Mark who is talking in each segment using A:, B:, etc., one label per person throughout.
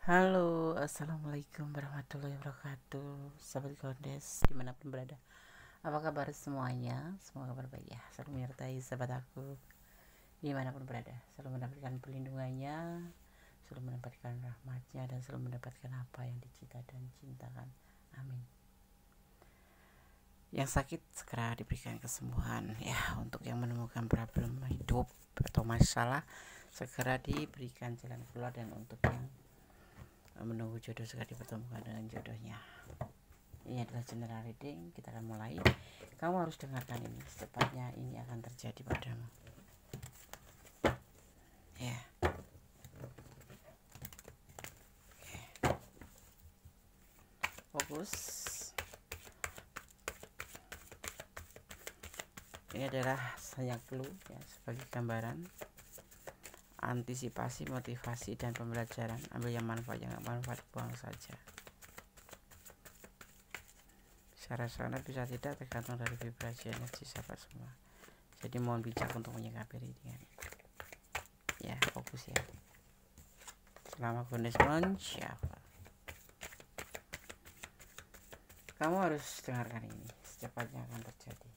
A: Halo, assalamualaikum warahmatullahi wabarakatuh, sahabat Gondes dimanapun berada. Apa kabar semuanya? Semoga kabar baik ya. Selalu menyertai sahabat aku dimanapun berada. Selalu mendapatkan perlindungannya, selalu mendapatkan rahmatnya, dan selalu mendapatkan apa yang dicita dan cintakan. Amin. Yang sakit segera diberikan kesembuhan ya. Untuk yang menemukan problem hidup atau masalah segera diberikan jalan keluar, dan untuk yang menunggu jodoh segera dipertemukan dengan jodohnya. Ini adalah general reading, kita akan mulai. Kamu harus dengarkan ini, secepatnya ini akan terjadi padamu ya. Fokus. Ini adalah hanya clue ya, sebagai gambaran antisipasi, motivasi, dan pembelajaran. Ambil yang manfaat, yang nggak manfaat buang saja. Secara sana bisa tidak tergantung dari vibrasi energi sahabat semua. Jadi mohon bijak untuk menyikapi readingan ya. Fokus ya. Selamat Gondes mensyafal. Kamu harus dengarkan ini, secepatnya akan terjadi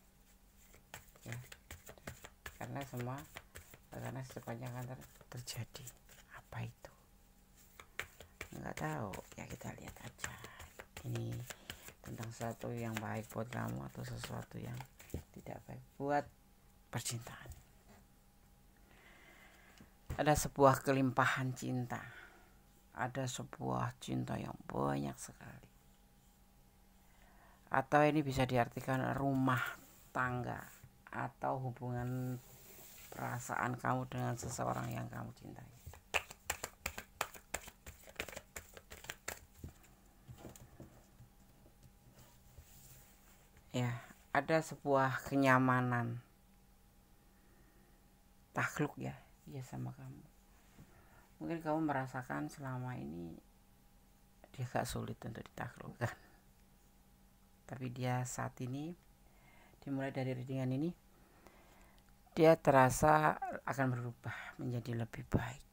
A: ya. Karena secepatnya akan terjadi. Apa itu? Nggak tahu ya, kita lihat aja. Ini tentang sesuatu yang baik buat kamu atau sesuatu yang tidak baik buat percintaan. Ada sebuah kelimpahan cinta, ada sebuah cinta yang banyak sekali, atau ini bisa diartikan rumah tangga atau hubungan perasaan kamu dengan seseorang yang kamu cintai. Ya, ada sebuah kenyamanan takluk ya, dia sama kamu. Mungkin kamu merasakan selama ini dia gak sulit untuk ditaklukkan, tapi dia saat ini, dimulai dari readingan ini, dia terasa akan berubah menjadi lebih baik.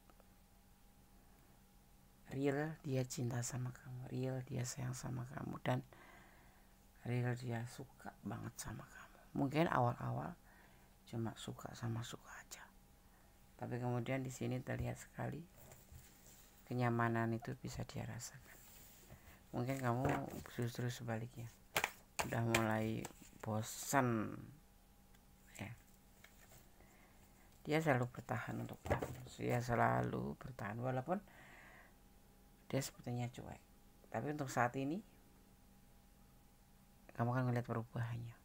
A: Real dia cinta sama kamu, real dia sayang sama kamu, dan real dia suka banget sama kamu. Mungkin awal-awal cuma suka aja, tapi kemudian di sini terlihat sekali kenyamanan itu bisa dia rasakan. Mungkin kamu justru sebaliknya, udah mulai bosan ya. Dia selalu bertahan untuk kamu, dia selalu bertahan walaupun dia sepertinya cuek, tapi untuk saat ini kamu akan melihat perubahannya.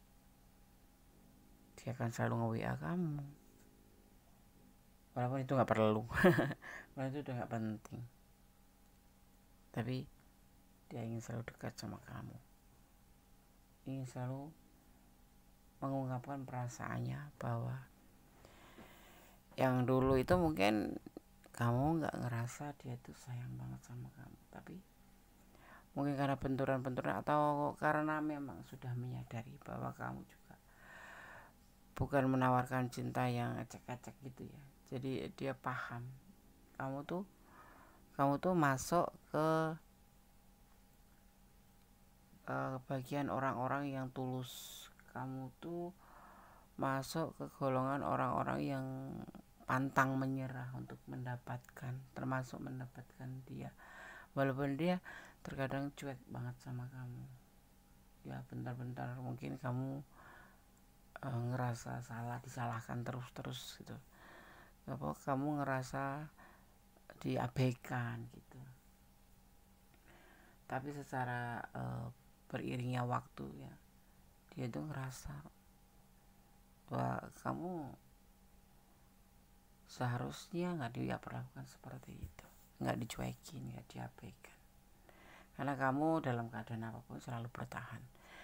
A: Dia akan selalu nge-WA kamu, walaupun itu gak perlu walaupun itu udah gak penting, tapi dia ingin selalu dekat sama kamu, ingin selalu mengungkapkan perasaannya, bahwa yang dulu itu mungkin kamu gak ngerasa dia tuh sayang banget sama kamu, tapi mungkin karena benturan-benturan atau karena memang sudah menyadari bahwa kamu juga bukan menawarkan cinta yang acak-acak gitu ya. Jadi dia paham kamu tuh masuk ke bagian orang-orang yang tulus. Kamu tuh masuk ke golongan orang-orang yang pantang menyerah untuk mendapatkan, termasuk mendapatkan dia, walaupun dia terkadang cuek banget sama kamu ya. Bentar-bentar mungkin kamu ngerasa salah, disalahkan terus gitu, apa kamu ngerasa diabaikan gitu. Tapi secara beriringnya waktu ya, dia tuh ngerasa bahwa kamu seharusnya nggak diperlakukan seperti itu, nggak dicuekin, nggak diabaikan, karena kamu dalam keadaan apapun selalu bertahan.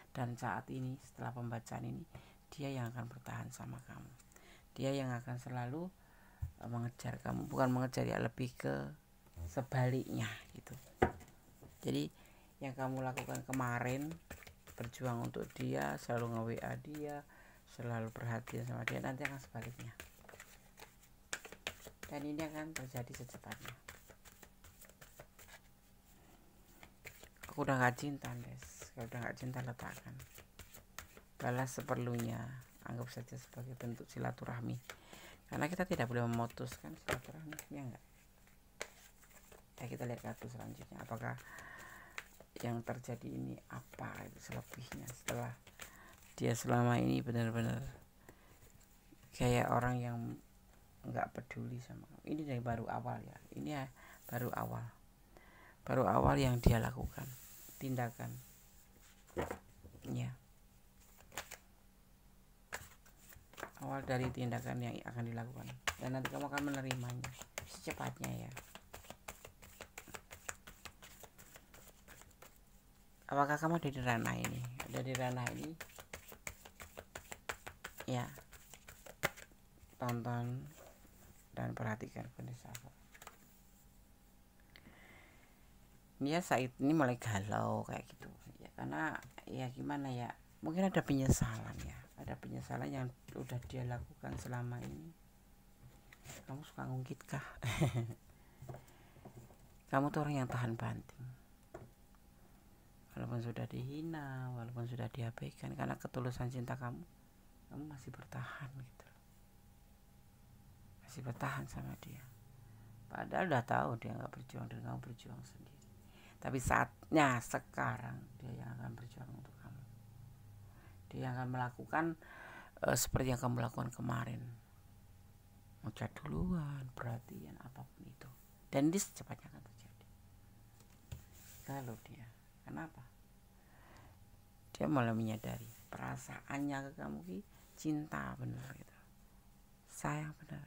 A: Dan saat ini setelah pembacaan ini, dia yang akan bertahan sama kamu, dia yang akan selalu mengejar kamu, bukan mengejar ya, lebih ke sebaliknya gitu. Jadi yang kamu lakukan kemarin, berjuang untuk dia, selalu nge-WA dia, selalu perhatian sama dia, nanti akan sebaliknya, dan ini akan terjadi secepatnya. Aku udah gak cinta, Des. Kalau udah gak cinta, letakkan. Balas seperlunya. Anggap saja sebagai bentuk silaturahmi. Karena kita tidak boleh memutuskan silaturahmi, ya enggak? Ya, kita lihat kartu selanjutnya. Apakah yang terjadi ini apa itu selebihnya setelah dia selama ini benar-benar kayak orang yang nggak peduli sama kamu. Ini dari baru awal ya. Ini ya baru awal yang dia lakukan tindakan ya, awal dari tindakan yang akan dilakukan, dan nanti kamu akan menerimanya secepatnya ya. Apakah kamu ada di ranah ini? Ada di ranah ini ya. Tonton dan perhatikan kondisi aku. Dia saat ini mulai galau kayak gitu ya, karena ya gimana ya, mungkin ada penyesalan ya, ada penyesalan yang udah dia lakukan selama ini. Kamu suka ngungkit kah? Kamu tuh orang yang tahan banting, walaupun sudah dihina, walaupun sudah diabaikan, karena ketulusan cinta kamu masih bertahan gitu, masih bertahan sama dia. Padahal udah tahu dia nggak berjuang dan kamu berjuang sendiri. Tapi saatnya sekarang dia yang akan berjuang untuk kamu. Dia akan melakukan seperti yang kamu lakukan kemarin. Ngechat duluan, perhatian, apapun itu. Dan ini secepatnya akan terjadi. Kalau dia, kenapa? Dia mulai menyadari perasaannya ke kamu ki cinta bener gitu. Sayang bener.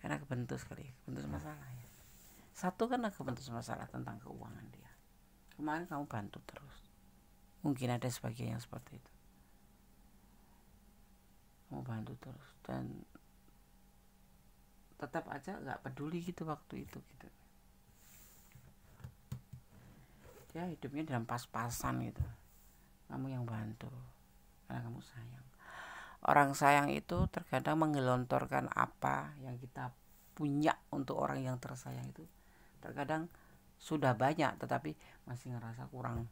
A: Karena kebentus kali, kebentus masalah ya. Satu karena kebentus masalah tentang keuangan dia. Kemarin kamu bantu terus. Mungkin ada sebagian yang seperti itu. Kamu bantu terus dan tetap aja gak peduli gitu waktu itu gitu. Dia hidupnya dalam pas-pasan gitu. Kamu yang bantu karena kamu sayang. Orang sayang itu terkadang menggelontorkan apa yang kita punya untuk orang yang tersayang itu. Terkadang sudah banyak tetapi masih ngerasa kurang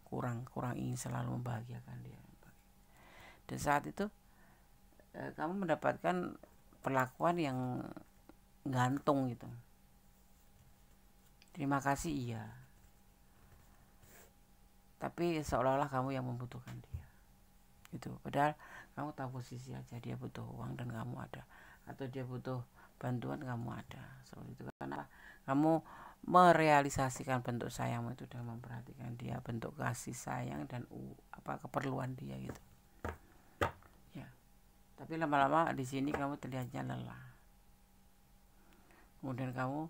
A: ingin selalu membahagiakan dia. Dan saat itu kamu mendapatkan perlakuan yang gantung gitu. Terima kasih iya, tapi seolah-olah kamu yang membutuhkan dia gitu. Padahal kamu tahu posisi aja, dia butuh uang dan kamu ada, atau dia butuh bantuan kamu ada. Seperti itu. Karena kamu merealisasikan bentuk sayangmu itu dengan memperhatikan dia, bentuk kasih sayang dan keperluan dia gitu ya. Tapi lama-lama di sini kamu terlihatnya lelah, kemudian kamu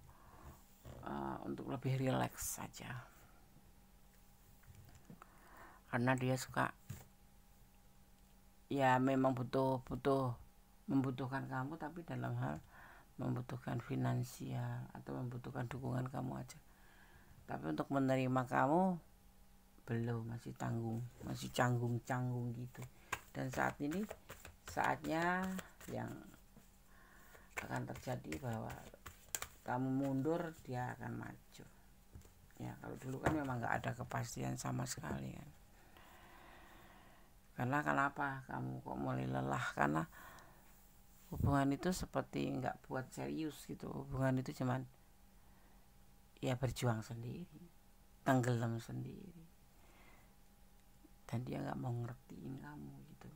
A: untuk lebih rileks saja, karena dia suka ya memang membutuhkan kamu, tapi dalam hal membutuhkan finansial atau membutuhkan dukungan kamu aja. Tapi untuk menerima kamu belum, masih canggung gitu. Dan saat ini saatnya yang akan terjadi bahwa kamu mundur, dia akan maju ya. Kalau dulu kan memang nggak ada kepastian sama sekali kan. Karena kenapa kamu kok mulai lelah? Karena hubungan itu seperti nggak buat serius gitu. Hubungan itu cuman ya berjuang sendiri, tenggelam sendiri, dan dia nggak mau ngertiin kamu gitu.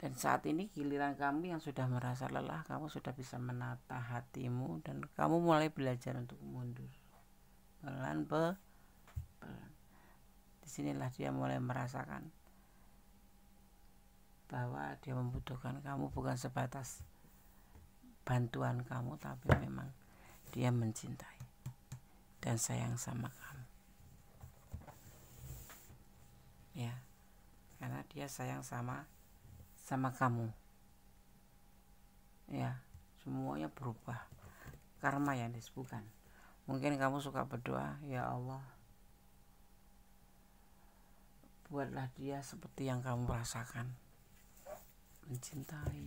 A: Dan saat ini giliran kamu yang sudah merasa lelah, kamu sudah bisa menata hatimu dan kamu mulai belajar untuk mundur pelan. Disinilah dia mulai merasakan bahwa dia membutuhkan kamu bukan sebatas bantuan kamu, tapi memang dia mencintai dan sayang sama kamu ya. Karena dia sayang sama kamu ya. Semuanya berubah, karma yang disebutkan. Mungkin kamu suka berdoa, ya Allah, buatlah dia seperti yang kamu rasakan, mencintai,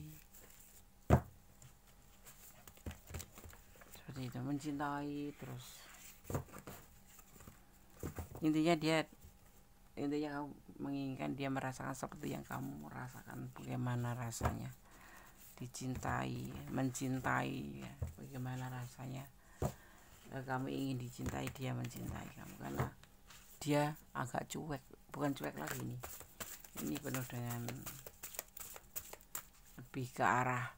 A: seperti itu, mencintai terus intinya kamu menginginkan dia merasakan seperti yang kamu rasakan. Bagaimana rasanya dicintai, mencintai ya. Bagaimana rasanya kamu ingin dicintai, dia mencintai kamu. Karena dia agak cuek, bukan cuek lagi ini penuh dengan lebih ke arah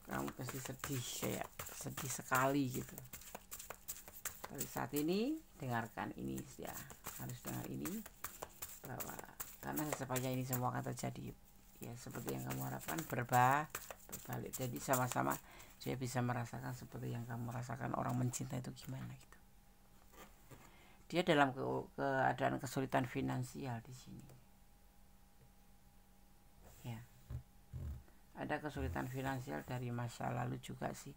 A: kamu pasti sedih, kayak sedih sekali gitu. Tapi saat ini dengarkan ini ya, harus dengar ini, bahwa karena sepanjang ini semua akan terjadi ya seperti yang kamu harapkan, berbalik. Jadi sama-sama dia bisa merasakan seperti yang kamu rasakan. Orang mencinta itu gimana gitu. Dia dalam keadaan kesulitan finansial di sini ya, ada kesulitan finansial dari masa lalu juga sih.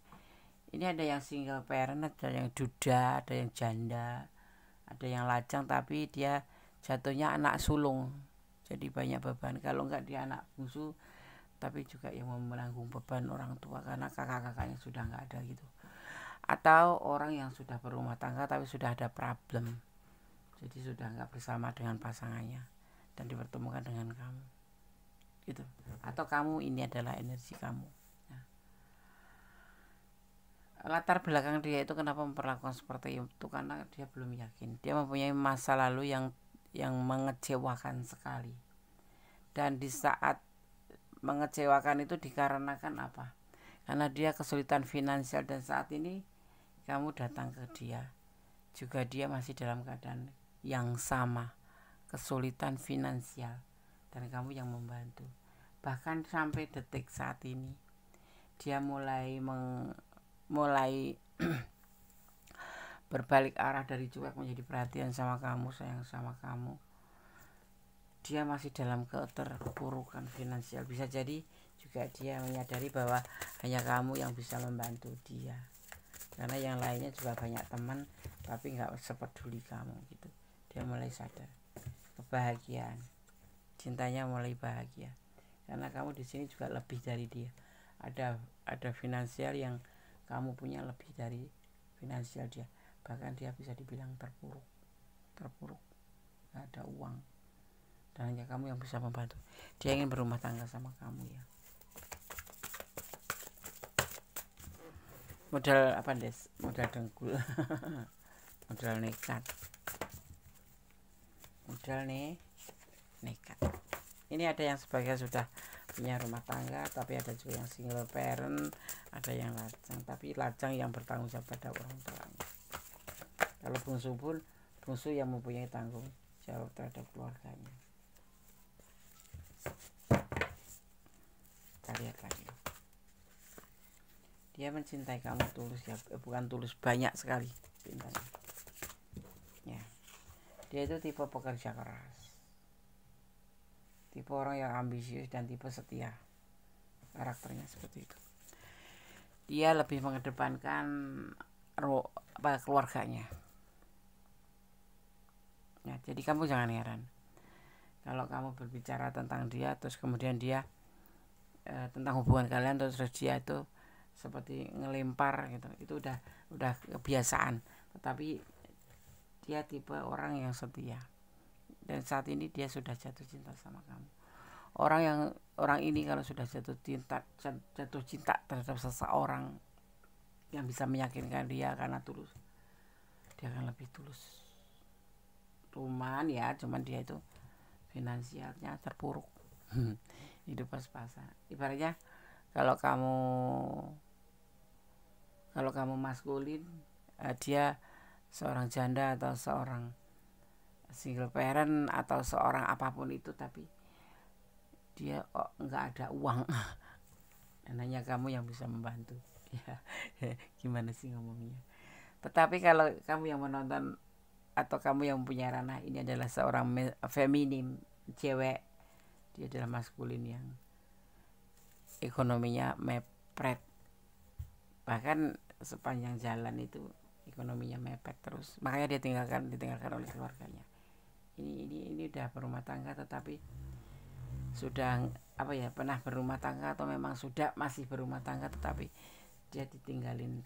A: Ini ada yang single parent, ada yang duda, ada yang janda, ada yang lajang, tapi dia jatuhnya anak sulung, jadi banyak beban. Kalau enggak dia anak bungsu, tapi juga yang menanggung beban orang tua karena kakak-kakaknya sudah enggak ada gitu. Atau orang yang sudah berumah tangga tapi sudah ada problem, jadi sudah enggak bersama dengan pasangannya dan dipertemukan dengan kamu gitu. Atau kamu ini adalah energi kamu. Latar belakang dia itu kenapa memperlakukan seperti itu, karena dia belum yakin. Dia mempunyai masa lalu yang mengecewakan sekali. Dan di saat mengecewakan itu dikarenakan apa? Karena dia kesulitan finansial, dan saat ini kamu datang ke dia, juga dia masih dalam keadaan yang sama, kesulitan finansial, dan kamu yang membantu. Bahkan sampai detik saat ini dia mulai berbalik arah dari cuek menjadi perhatian sama kamu, sayang sama kamu. Dia masih dalam keterpurukan finansial. Bisa jadi juga dia menyadari bahwa hanya kamu yang bisa membantu dia, karena yang lainnya juga banyak teman tapi nggak sepeduli kamu gitu. Dia mulai sadar kebahagiaan, cintanya mulai bahagia karena kamu di sini juga lebih dari dia. Ada finansial yang kamu punya lebih dari finansial dia. Bahkan dia bisa dibilang terpuruk, gak ada uang, dan hanya kamu yang bisa membantu. Dia ingin berumah tangga sama kamu ya. Modal apa Des? Modal dengkul. Modal nekat. Ini ada yang sebagian sudah punya rumah tangga, tapi ada juga yang single parent, ada yang lajang, tapi lajang yang bertanggung jawab pada orang tuanya. Kalau bungsu pun bungsu yang mempunyai tanggung jawab terhadap keluarganya. Kita lihat lagi. Dia mencintai kamu tulus ya, bukan tulus, banyak sekali cintanya. Ya. Dia itu tipe pekerja keras, tipe orang yang ambisius, dan tipe setia. Karakternya seperti itu. Dia lebih mengedepankan keluarganya ya. Jadi kamu jangan heran kalau kamu berbicara tentang dia, terus kemudian dia tentang hubungan kalian, terus dia itu seperti ngelempar gitu. Itu udah kebiasaan. Tetapi dia tipe orang yang setia, dan saat ini dia sudah jatuh cinta sama kamu. Orang ini kalau sudah jatuh cinta terhadap seseorang yang bisa meyakinkan dia karena tulus, dia akan lebih tulus. Cuman dia itu finansialnya terpuruk. Hidup pas-pasan. Ibaratnya kalau kamu maskulin, dia seorang janda atau seorang single parent atau seorang apapun itu, tapi dia nggak ada uang. Dan hanya kamu yang bisa membantu ya. Gimana sih ngomongnya. Tetapi kalau kamu yang menonton atau kamu yang punya ranah ini adalah seorang feminim, cewek, dia adalah maskulin yang ekonominya mepret, bahkan sepanjang jalan itu ekonominya mepet terus, makanya dia ditinggalkan oleh keluarganya. Ini udah berumah tangga, tetapi sudah pernah berumah tangga atau memang sudah masih berumah tangga, tetapi dia ditinggalin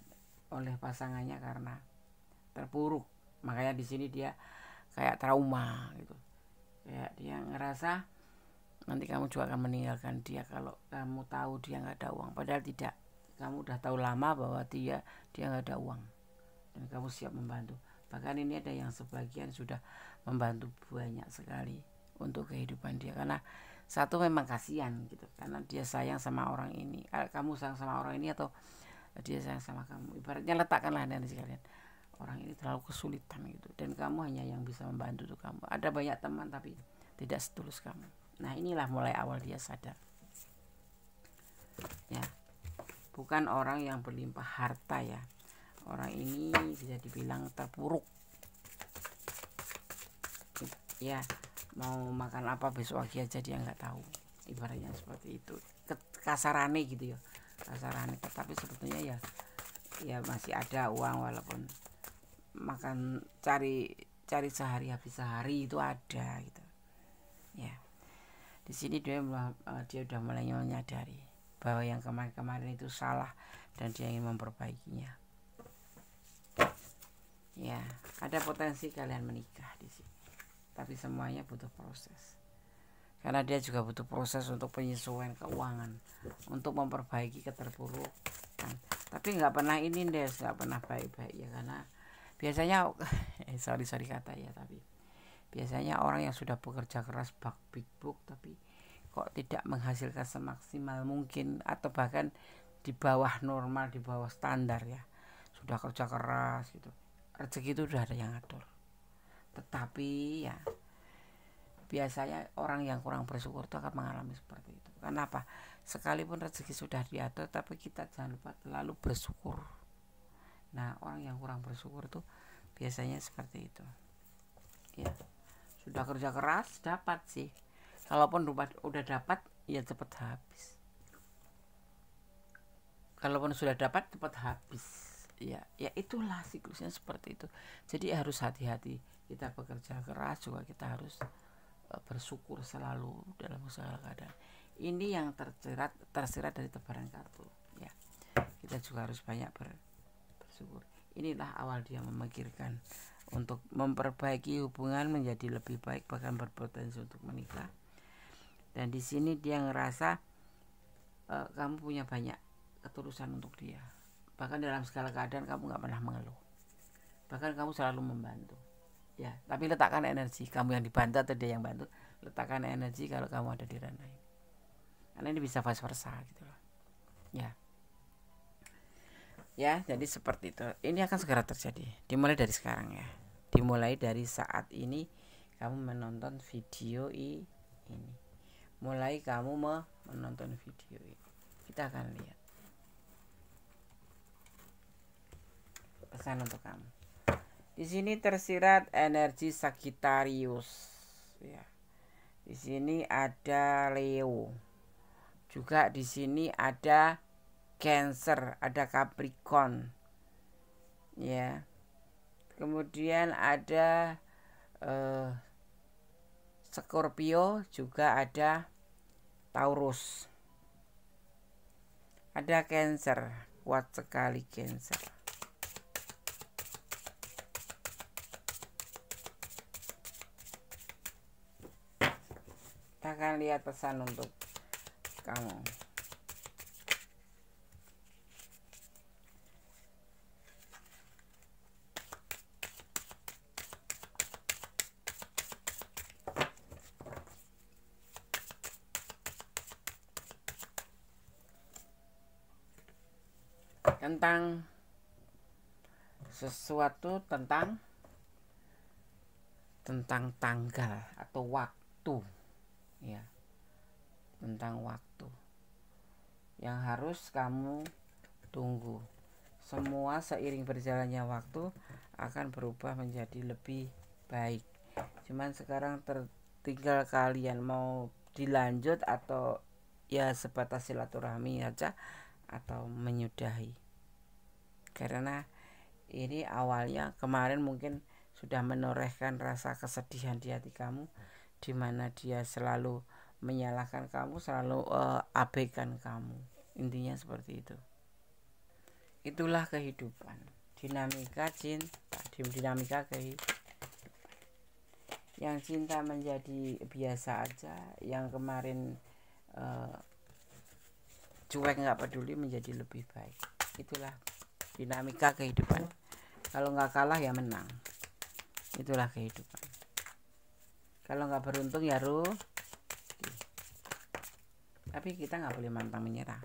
A: oleh pasangannya karena terpuruk. Makanya di sini dia kayak trauma gitu, kayak dia ngerasa nanti kamu juga akan meninggalkan dia kalau kamu tahu dia nggak ada uang. Padahal tidak, kamu udah tahu lama bahwa dia nggak ada uang dan kamu siap membantu. Bahkan ini ada yang sebagian sudah membantu banyak sekali untuk kehidupan dia, karena satu memang kasihan gitu, karena dia sayang sama orang ini. Kamu sayang sama orang ini atau dia sayang sama kamu, ibaratnya letakkanlah energi kalian, orang ini terlalu kesulitan gitu, dan kamu hanya yang bisa membantu tuh kamu. Ada banyak teman tapi tidak setulus kamu. Nah inilah mulai awal dia sadar ya, bukan orang yang berlimpah harta ya. Orang ini bisa dibilang terpuruk ya, mau makan apa besok pagi aja dia nggak tahu, ibaratnya seperti itu, kasarane gitu ya, kasarane. Tetapi sebetulnya ya masih ada uang, walaupun makan cari sehari habis sehari itu ada gitu ya. Di sini dia udah mulai menyadari bahwa yang kemarin-kemarin itu salah dan dia ingin memperbaikinya. Ya, ada potensi kalian menikah di sini. Tapi semuanya butuh proses. Karena dia juga butuh proses untuk penyesuaian keuangan, untuk memperbaiki keterpurukan. Tapi nggak pernah ini deh, nggak pernah baik-baik ya, karena biasanya sorry kata ya, tapi biasanya orang yang sudah bekerja keras big book tapi kok tidak menghasilkan semaksimal mungkin, atau bahkan di bawah normal, di bawah standar ya, sudah kerja keras gitu, rezeki itu udah ada yang ngatur. Tetapi ya biasanya orang yang kurang bersyukur itu akan mengalami seperti itu. Kenapa? Sekalipun rezeki sudah diatur, tapi kita jangan lupa terlalu bersyukur. Nah orang yang kurang bersyukur itu biasanya seperti itu ya, sudah kerja keras dapat sih, kalaupun udah dapat ya cepat habis, kalaupun sudah dapat cepat habis ya itulah siklusnya seperti itu. Jadi harus hati-hati, kita bekerja keras juga kita harus bersyukur selalu dalam segala keadaan. Ini yang tersirat dari tebaran kartu ya, kita juga harus banyak bersyukur. Inilah awal dia memikirkan untuk memperbaiki hubungan menjadi lebih baik, bahkan berpotensi untuk menikah. Dan di sini dia ngerasa kamu punya banyak ketulusan untuk dia, bahkan dalam segala keadaan kamu nggak pernah mengeluh, bahkan kamu selalu membantu ya. Tapi letakkan energi kamu yang dibantu atau dia yang bantu, letakkan energi kalau kamu ada di ranah ini, karena ini bisa vice versa gitu loh ya. Jadi seperti itu, ini akan segera terjadi, dimulai dari sekarang ya, dimulai dari saat ini kamu menonton video ini, mulai kamu menonton video ini, kita akan lihat pesan untuk kamu. Di sini tersirat energi Sagittarius ya. Di sini ada Leo. Juga di sini ada Cancer, ada Capricorn. Ya. Kemudian ada Scorpio, juga ada Taurus. Ada Cancer, kuat sekali Cancer. Kita akan lihat pesan untuk kamu. Tentang sesuatu, tentang tanggal atau waktu ya, tentang waktu yang harus kamu tunggu. Semua seiring berjalannya waktu akan berubah menjadi lebih baik. Cuman sekarang tinggal kalian mau dilanjut atau ya sebatas silaturahmi aja, atau menyudahi. Karena ini awalnya kemarin mungkin sudah menorehkan rasa kesedihan di hati kamu, di mana dia selalu menyalahkan kamu, selalu abaikan kamu. Intinya seperti itu. Itulah kehidupan, dinamika cinta, dinamika kehidupan. yang cinta menjadi biasa aja, yang kemarin cuek nggak peduli menjadi lebih baik. Itulah dinamika kehidupan. Kalau nggak kalah ya menang. Itulah kehidupan. Kalau nggak beruntung ya tapi kita nggak boleh pantang menyerah.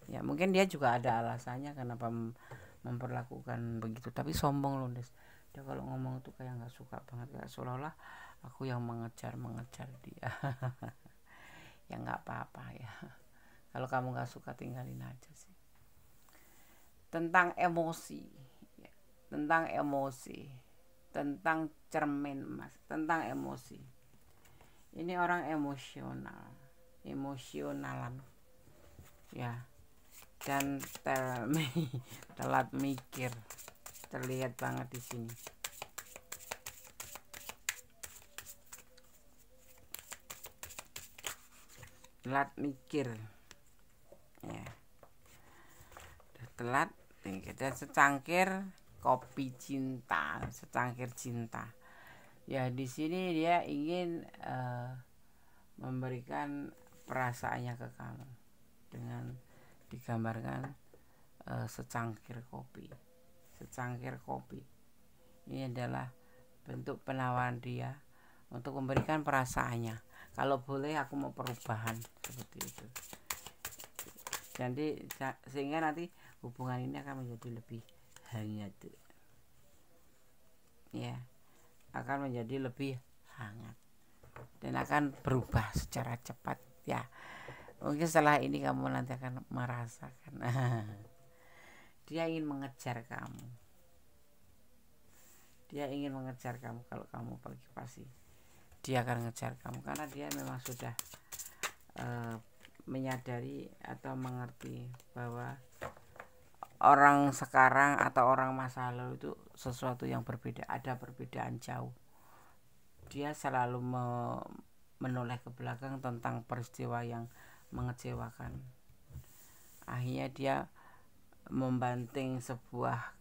A: Ya mungkin dia juga ada alasannya kenapa memperlakukan begitu, tapi sombong loh Des. Dia kalau ngomong tuh kayak nggak suka banget, kayak seolah-olah aku yang mengejar dia. Ya nggak apa-apa ya, kalau kamu nggak suka tinggalin aja sih. Tentang emosi ya, tentang cermin emas, tentang emosi. Ini orang emosionalan ya, dan telat mikir, terlihat banget di sini. Telat mikir ya, telat mikir. Dan secangkir kopi cinta, secangkir cinta ya. Di sini dia ingin memberikan perasaannya ke kamu dengan digambarkan secangkir kopi. Ini adalah bentuk penawaran dia untuk memberikan perasaannya. Kalau boleh aku mau perubahan, seperti itu. Jadi sehingga nanti hubungan ini akan menjadi lebih hangat ya, akan menjadi lebih hangat dan akan berubah secara cepat ya. Mungkin setelah ini kamu nanti akan merasakan dia ingin mengejar kamu. Kalau kamu pergi pasti dia akan mengejar kamu, karena dia memang sudah menyadari atau mengerti bahwa orang sekarang atau orang masa lalu itu sesuatu yang berbeda, ada perbedaan jauh. Dia selalu menoleh ke belakang tentang peristiwa yang mengecewakan. Akhirnya dia membanting sebuah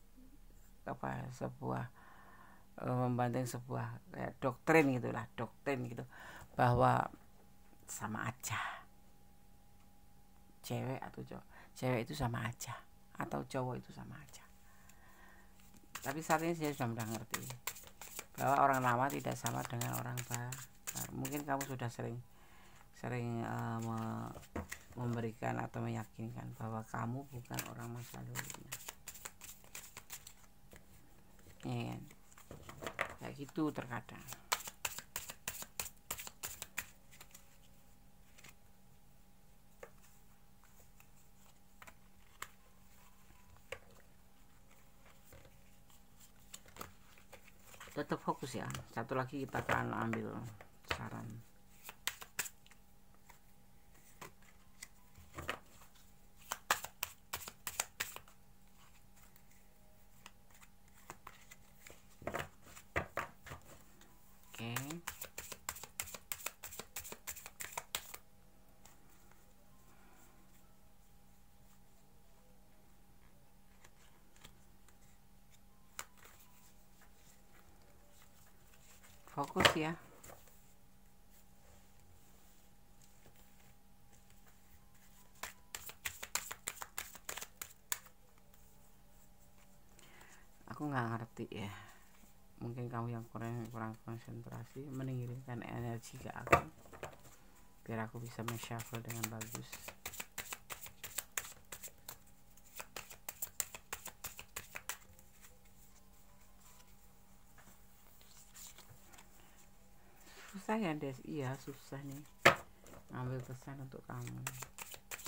A: kayak doktrin gitu, bahwa sama aja cewek itu sama aja, atau cowok itu sama aja. Tapi saat ini saya sudah mengerti bahwa orang lama tidak sama dengan orang baru. Mungkin kamu sudah sering memberikan atau meyakinkan bahwa kamu bukan orang masa lalunya ya kan? Kayak gitu terkadang. Tetap fokus ya. Satu lagi kita akan ambil saran. Fokus ya. Aku nggak ngerti ya. Mungkin kamu yang kurang konsentrasi, mengirimkan energi ke aku biar aku bisa men-shuffle dengan bagus. Susah ya Des, iya susah nih ngambil pesan untuk kamu,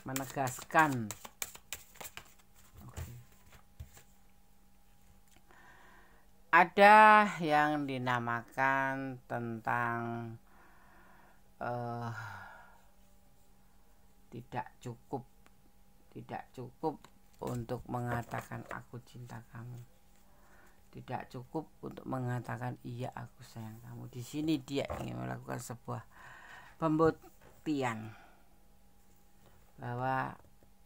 A: menegaskan. Ada yang dinamakan tentang tidak cukup untuk mengatakan aku cinta kamu. Tidak cukup untuk mengatakan iya aku sayang kamu. Di sini dia ingin melakukan sebuah pembuktian bahwa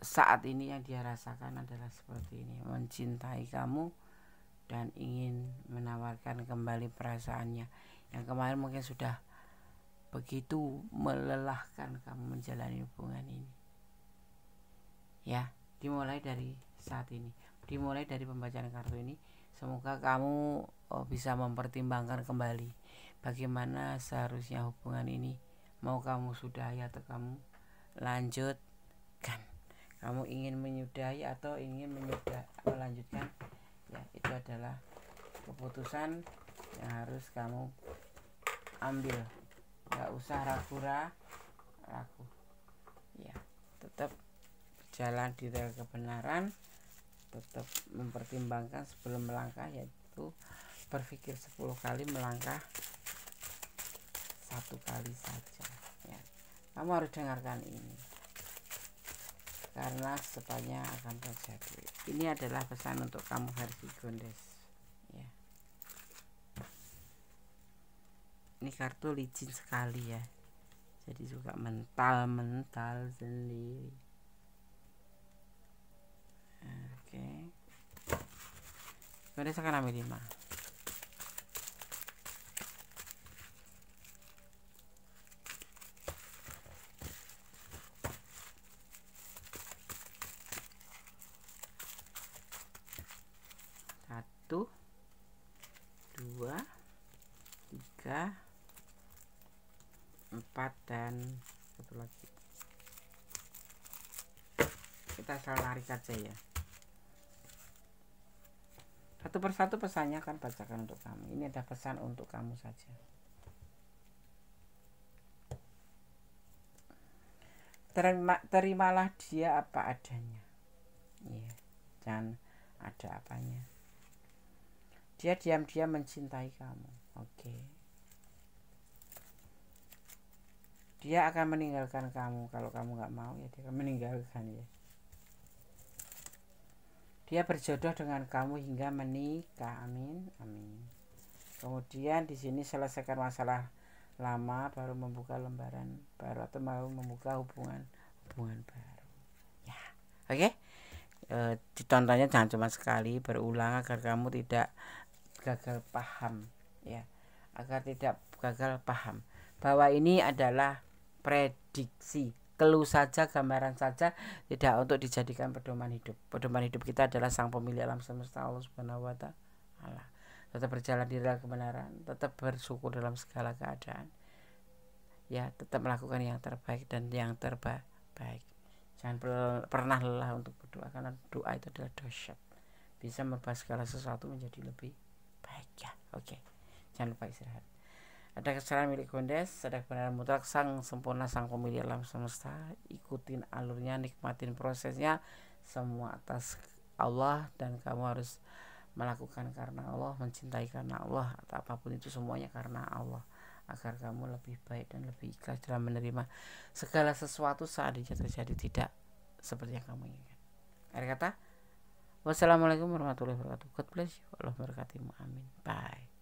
A: saat ini yang dia rasakan adalah seperti ini, mencintai kamu dan ingin menawarkan kembali perasaannya yang kemarin mungkin sudah begitu melelahkan kamu menjalani hubungan ini. Ya, dimulai dari saat ini, dimulai dari pembacaan kartu ini. Semoga kamu bisa mempertimbangkan kembali bagaimana seharusnya hubungan ini. Mau kamu sudahi atau kamu lanjutkan. Kamu ingin menyudahi atau ingin melanjutkan, ya itu adalah keputusan yang harus kamu ambil. Gak usah ragu, ya tetap berjalan di rel kebenaran, tetap mempertimbangkan sebelum melangkah, yaitu berpikir 10 kali, melangkah 1 kali saja, ya. Kamu harus dengarkan ini karena secepatnya akan terjadi. Ini adalah pesan untuk kamu versi Gondes, ya. Ini kartu licin sekali, ya, jadi suka mental sendiri. Oke. Gondes akan ambil 5. Satu, 2, 3, 4, dan satu lagi. Kita asal narik aja, ya. Satu persatu pesannya akan bacakan untuk kamu. Ini ada pesan untuk kamu saja. Terimalah dia apa adanya, ya, jangan ada apanya. Dia diam-diam mencintai kamu, oke. Dia akan meninggalkan kamu kalau kamu nggak mau, ya dia akan meninggalkan, ya. Dia berjodoh dengan kamu hingga menikah, amin, amin. Kemudian di sini selesaikan masalah lama, baru membuka lembaran baru atau baru membuka hubungan baru, ya. Oke. Ditontonnya jangan cuma sekali, berulang agar kamu tidak gagal paham, ya, agar tidak gagal paham bahwa ini adalah prediksi, keluh saja, gambaran saja, tidak untuk dijadikan pedoman hidup. Pedoman hidup kita adalah Sang Pemilik alam semesta, Allah Subhanahu wa Ta'ala. Tetap berjalan di dalam kebenaran, tetap bersyukur dalam segala keadaan, ya, tetap melakukan yang terbaik dan yang terbaik. Jangan pernah lelah untuk berdoa, karena doa itu adalah dahsyat, bisa merubah segala sesuatu menjadi lebih baik, ya. Oke. Jangan lupa istirahat. Ada kesalahan milik Gondes, ada kebenaran mutlak Sang sempurna, Sang Pemilik alam semesta. Ikutin alurnya, nikmatin prosesnya, semua atas Allah, dan kamu harus melakukan karena Allah, mencintai karena Allah, atau apapun itu semuanya karena Allah, agar kamu lebih baik dan lebih ikhlas dalam menerima segala sesuatu saat dia terjadi tidak seperti yang kamu inginkan. Akhir kata, wassalamualaikum warahmatullahi wabarakatuh. God bless you. Allah memberkatimu. Amin. Bye.